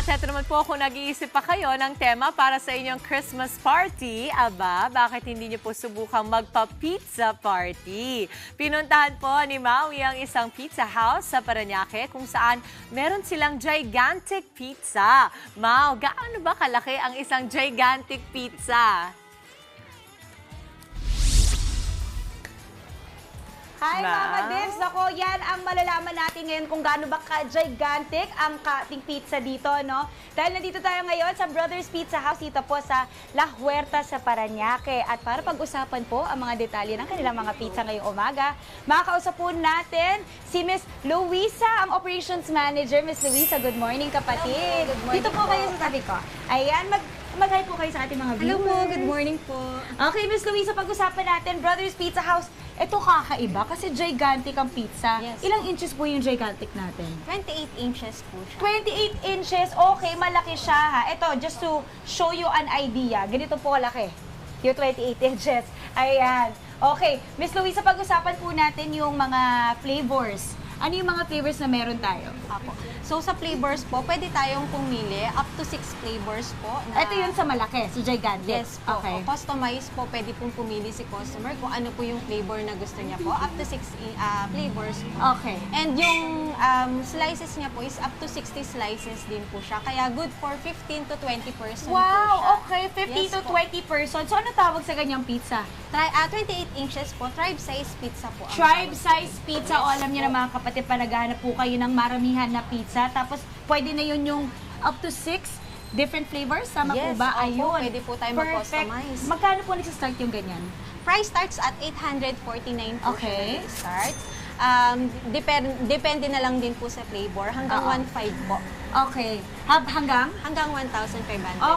At eto naman po kung nag-iisip pa kayo ng tema para sa inyong Christmas party, aba, bakit hindi niyo po subukang magpa-pizza party? Pinuntahan po ni Maui ang isang pizza house sa Parañaque kung saan meron silang gigantic pizza. Mau, gaano ba kalaki ang isang gigantic pizza? Hi, Wow. Mama Dibs! Ako, yan ang malalaman natin ngayon kung gaano ba ka-gigantic ang ating pizza dito, no? Dahil nandito tayo ngayon sa Brothers Pizza House dito po sa La Huerta sa Parañaque. At para pag-usapan po ang mga detalye ng kanilang mga pizza ngayong umaga, makakausap po natin si Miss Luisa, ang Operations Manager. Miss Luisa, good morning, kapatid. Good morning Dito po kayo sa tabi ko. Ayan, mag-hi po kayo sa ating mga viewers. Hello po, good morning po. Okay, Miss Luisa, pag-usapan natin, Brothers Pizza House. Ito kakaiba kasi gigantic ang pizza. Yes. Ilang inches po yung gigantic natin? 28 inches po siya. 28 inches. Okay, malaki siya ha. Ito, just to show you an idea. Ganito po kalaki. Yung 28 inches. Ayan. Okay, Miss Luisa, pag-usapan po natin yung mga flavors. Ano yung mga flavors na meron tayo? Apo. So sa flavors po, pwede tayong pumili up to 6 flavors po. Na, Ito yun sa malaki, sa gigantic. Yes po. Okay. O, customize po, pwede pong pumili si customer kung ano po yung flavor na gusto niya po. Up to 6 flavors po. Okay. And yung slices niya po is up to 60 slices din po siya. Kaya good for 15 to 20 person po siya. Wow, okay. 50 Yes to po. 20 person. So ano tawag sa ganyang pizza? 28 inches po, tribe size pizza po. ang Tribe tawag. size pizza. O alam niyo na mga kapatid, panaghanap po kayo ng maramihan na pizza. Tapos pwede na yun yung up to 6 different flavors. Tama po Yes, ba? opo, Ayun. pwede po tayo Perfect. mag-customize. Magkano po nagsistart yung ganyan? Price starts at 849 po Okay. siya start. Depende na lang din po sa flavor. Hanggang Oo. 1.5 po. Okay. Hanggang? Hanggang 1,500.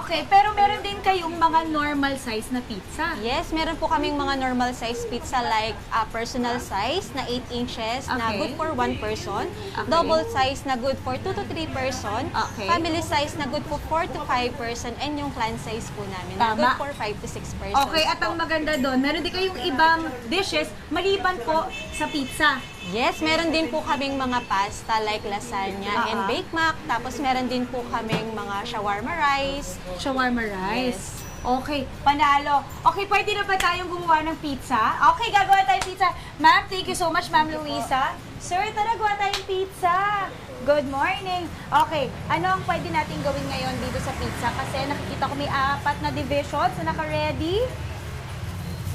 Okay. Pero meron din kayong mga normal size na pizza. Yes, meron po kaming mga normal size pizza like personal size na 8 inches na Okay. good for 1 person. Okay. Double size na good for 2 to 3 person. Okay. Family size na good for 4 to 5 person. And yung clan size po namin na Tama. good for 5 to 6 persons. Okay. At ang po. maganda doon, meron din kayong ibang dishes maliban po sa pizza. Yes, meron din po kaming mga pasta like lasagna and baked mac. Tapos meron din po kaming mga shawarma rice. Shawarma rice. Yes. Okay, panalo. Okay, pwede na ba tayong gumawa ng pizza? Okay, gagawa tayong pizza. Ma'am, thank you so much, Ma'am Luisa. Sir, tara, gawa tayong pizza. Good morning. Okay, ano ang pwede natin gawin ngayon dito sa pizza? Kasi nakikita ko may 4 na divisions na naka-ready.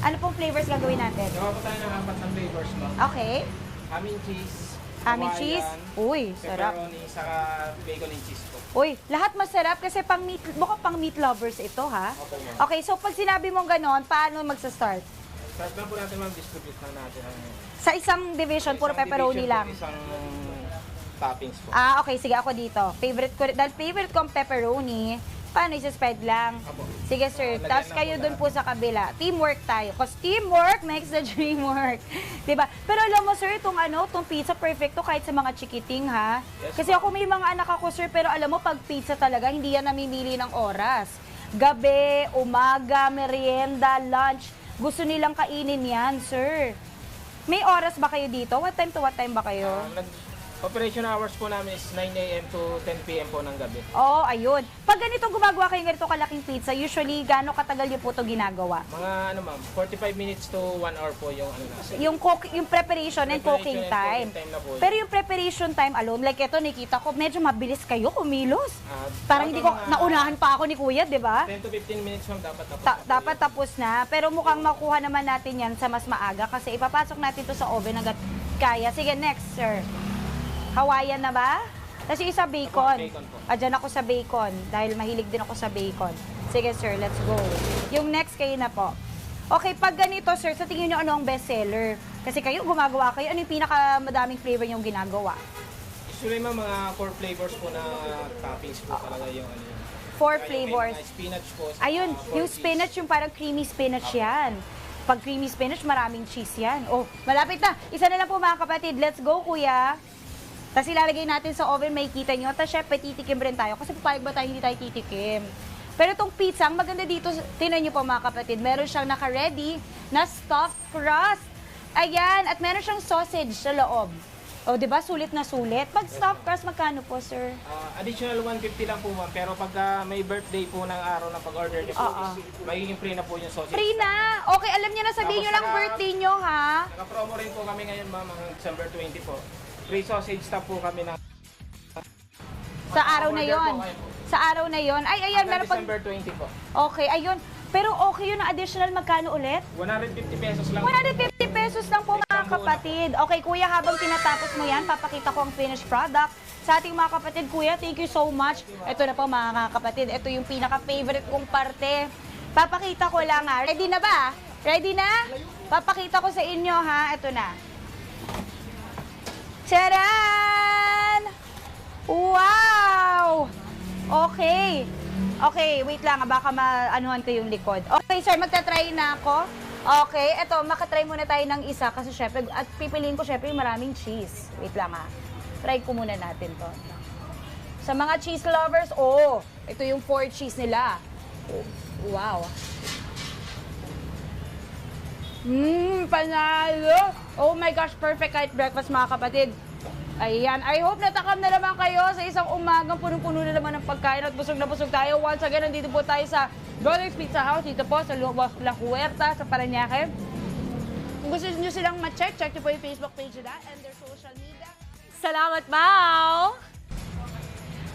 Ano pong flavors gagawin natin? Gawa po tayo ng 4 na flavors, ma'am. Okay. Ham and cheese, Ham and Hawaiian, cheese. Uy, sarap. pepperoni, saka bacon and cheese po. Uy, lahat masarap kasi mukhang pang meat lovers ito, ha? Opo, ma'am. Okay, so pag sinabi mong ganon, paano magsa-start? Start lang po natin, ma'am, distribute na natin ang Sa isang division, puro isang pepperoni division lang. po, isang toppings po. Okay, sige, ako dito. Favorite ko, dahil favorite ko ang pepperoni, paano isa-spread lang? Apo. Sige, sir. Lagyan Tapos lang kayo po dun lahat. po sa kabila. Teamwork tayo. Because teamwork makes the dream work. Diba? Pero alam mo, sir, itong pizza, perfecto kahit sa mga chikiting, ha? Yes, Kasi ako may mga anak ako, sir, pero alam mo, pag pizza talaga, hindi yan namimili ng oras. Gabi, umaga, merienda, lunch, gusto nilang kainin yan, sir. May oras ba kayo dito? What time to what time ba kayo? Operation hours po namin is 9 a.m. to 10 p.m. po ng gabi. Oo, ayun. Pag ganito gumagawa kayo ganito kalaking pizza, usually gaano katagal niyo po ito ginagawa? Mga ma'am, 45 minutes to 1 hour po yung natin. Yung preparation and cooking time. na po. Pero yung preparation time alone, like ito, nakita ko, medyo mabilis kayo kumilos. Parang hindi ko, mga naunahan pa ako ni Kuya, di ba? 10 to 15 minutes, ma'am, dapat tapos. Dapat tapos na, pero mukhang makuha naman natin yan sa mas maaga kasi ipapasok natin to sa oven hanggat kaya. Sige, next, sir. Hawaiian na ba? Tapos yung isa bacon. Bacon po. Dyan ako sa bacon dahil mahilig din ako sa bacon. Sige, sir, let's go. Yung next kayo na po. Okay, pag ganito, sir, sa tingin nyo ano ang best seller? Kasi kayo, gumagawa kayo. Ano yung pinakamadaming flavor yung ginagawa? Usually, ma'am, mga 4 flavors po na toppings po talaga yung ano yun. 4 Kaya yung flavors. may spinach po. saka Ayun, pork yung cheese. spinach, yung parang creamy spinach yan. Pag creamy spinach, maraming cheese yan. Oh, malapit na. Isa na lang po mga kapatid. Let's go, kuya. Tapos ilalagay natin sa oven, makikita nyo. Tapos syempre, titikim rin tayo. Kasi papayag ba tayo, hindi tayo titikim. Pero itong pizza, ang maganda dito, tinan nyo po mga kapatid, meron siyang naka-ready na stuffed crust. Ayan, at meron siyang sausage sa loob. O, di ba? Sulit na sulit. Pag stuffed crust, magkano po, sir? Additional 150 lang po ma'am, pero pagka may birthday po ng araw na pag-order niyo po, magiging free na po yung sausage. Free na! Okay, alam niyo na, sabihin niyo lang birthday niyo, ha? Naka-promo rin po kami ngayon ma'am, hanggang December 20 po. Free sausage stop po kami ng Sa araw na yon. Sa araw na yon. Ay, ayan, hanggang meron pang... December 20 po. Okay, ayun. Pero okay yun na additional, magkano ulit? 150 pesos lang. 150 pesos lang po mga kapatid. Okay, kuya, habang tinatapos mo yan, papakita ko ang finished product. Sa ating mga kapatid, kuya, thank you so much. Ito na po mga kapatid, ito yung pinaka-favorite kong parte. Papakita ko lang ha. Ready na ba? Ready na? Papakita ko sa inyo ha. Ito na. Charan! Wow! Okay. Okay, wait lang. Baka maanuhan ko yung likod. Okay, sir, magta-try na ako. Okay, eto, makatry muna tayo ng isa kasi syempre, at pipiliin ko syempre yung maraming cheese. Wait lang ha. Try ko muna natin to. Sa mga cheese lovers, ito yung 4 cheese nila. Wow. Panalo! Oh my gosh, perfect kahit breakfast mga kapatid. Ayan, I hope natakam na naman kayo sa isang umagang punong-puno na naman ng pagkain at busog na busog tayo. Once again, nandito po tayo sa Brothers Pizza House, dito po sa La Huerta, sa Parañaque. Kung gusto nyo silang ma-check, check nyo po yung Facebook page nila and their social media. Salamat, Mau!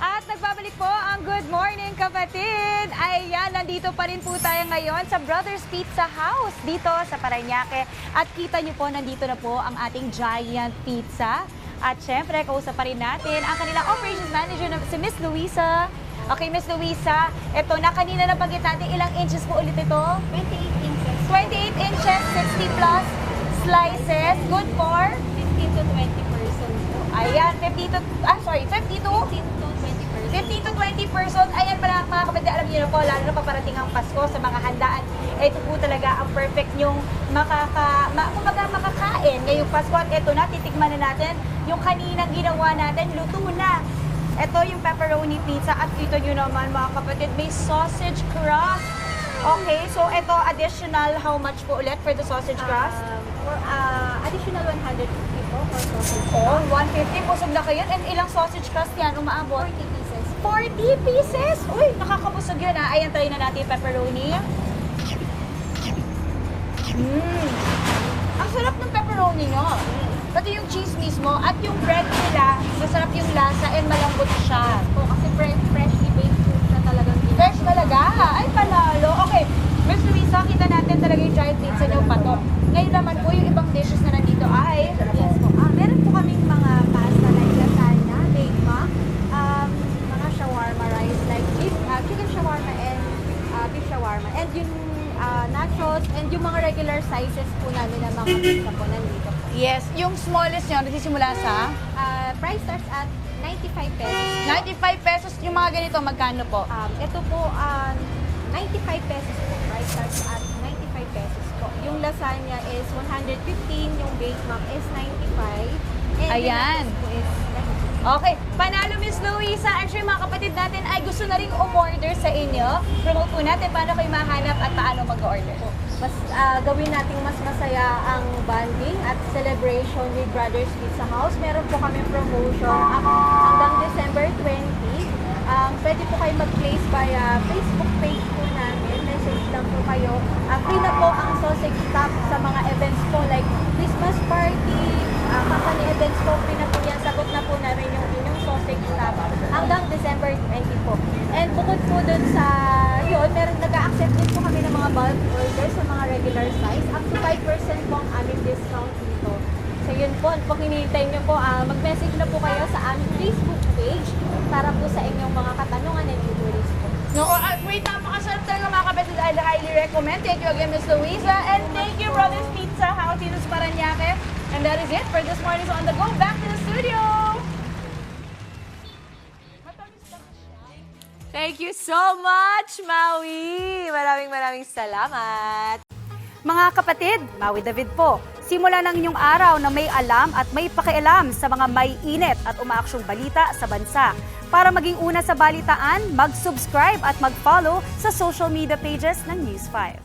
At nagbabalik po ang Good Morning Kapatid. Ayan, nandito pa rin po tayo ngayon sa Brothers Pizza House dito sa Parañaque. At kita nyo po, nandito na po ang ating giant pizza. At syempre, kausap pa rin natin ang kanilang operations manager na si Miss Luisa. Okay, Miss Luisa, ito na kanina nabanggit natin, ilang inches po ulit ito? 28 inches. 28 inches, 60 plus slices. Good for? 15 to 20 persons po. Ayan, 50 to 15 to 20 persons. 15 to 20 person. Ayan mga kapatid, alam niyo na po, lalo na paparating ang Pasko sa mga handaan. Ito po talaga ang perfect nyong makakain ngayong Pasko. At ito na, titikman na natin yung kaninang ginawa natin, luto na. Ito yung pepperoni pizza at kita nyo naman mga kapatid, may sausage crust. Okay, so ito additional, how much po ulit for the sausage crust? Additional 150 po for sausage. Oh, 150, busog na kayo. And ilang sausage crust yan umaabot? 40 pieces. 40 pieces? Uy, nakakabusog yun ha. Ayan, try na natin yung pepperoni. Ang sarap ng pepperoni nyo. Pati yung cheese mismo at yung bread nila, masarap yung lasa and malambot siya. Po, kasi freshly baked food na talagang Fresh talaga. Ay, panalo. Okay, Miss Luisa, kita natin talaga yung giant pizza nyo patok. Ngayon naman po, yung ibang dishes na nandito ay... Yes po. Meron po kaming mga pasta like lasagna, Big Mac, mga shawarma rice like chicken shawarma and beef shawarma. And yung nachos and yung mga regular sizes po namin ng mga pizza po nandito po. Yes, yung smallest nyo, nagsisimula sa... Price starts at 95 pesos. 95 pesos. Yung mga ganito, magkano po? Ito po, 95 pesos po. Price starts at 95 pesos po. Yung lasagna is 115, yung Big Mac is 95. And Ayan. yung nachos po is 90. Okay, panalo Miss Luisa. I'm sure mga kapatid natin ay gusto na rin umorder sa inyo. Promote po natin paano kayo mahanap at paano mag-order. Mas gawin nating mas masaya ang bonding at celebration with Brothers Pizza House. Meron po kami promotion hanggang December 20. Pwede po kayo mag-place via Facebook page po namin. Message lang po kayo. Free na po ang sausage stop sa mga events po like Christmas party, company events po. Free na po yan. Sagot na po namin yung inyong sausage stop hanggang December 20 po. And bukod po dun sa yun, meron nag-a-accept din po kami ng mga bulk orders sa mga regular size. Up to 5% po ang aming discount dito. So yun po, kung hinihintay nyo po, mag-message na po kayo sa aming Facebook page para po sa inyong mga katanungan and inquiries po. No, wait, napakasarap talaga mga kapatid. I highly recommend. Thank you again, Miss Luisa. And thank you, Brothers Pizza House dito sa Parañaque. And that is it for this morning's On The Go. Back to the studio! Thank you so much, Maui! Maraming salamat! Mga kapatid, Maui David po. Simula ng inyong araw na may alam at may pakialam sa mga may init at umaaksyong balita sa bansa. Para maging una sa balitaan, mag-subscribe at mag-follow sa social media pages ng News 5.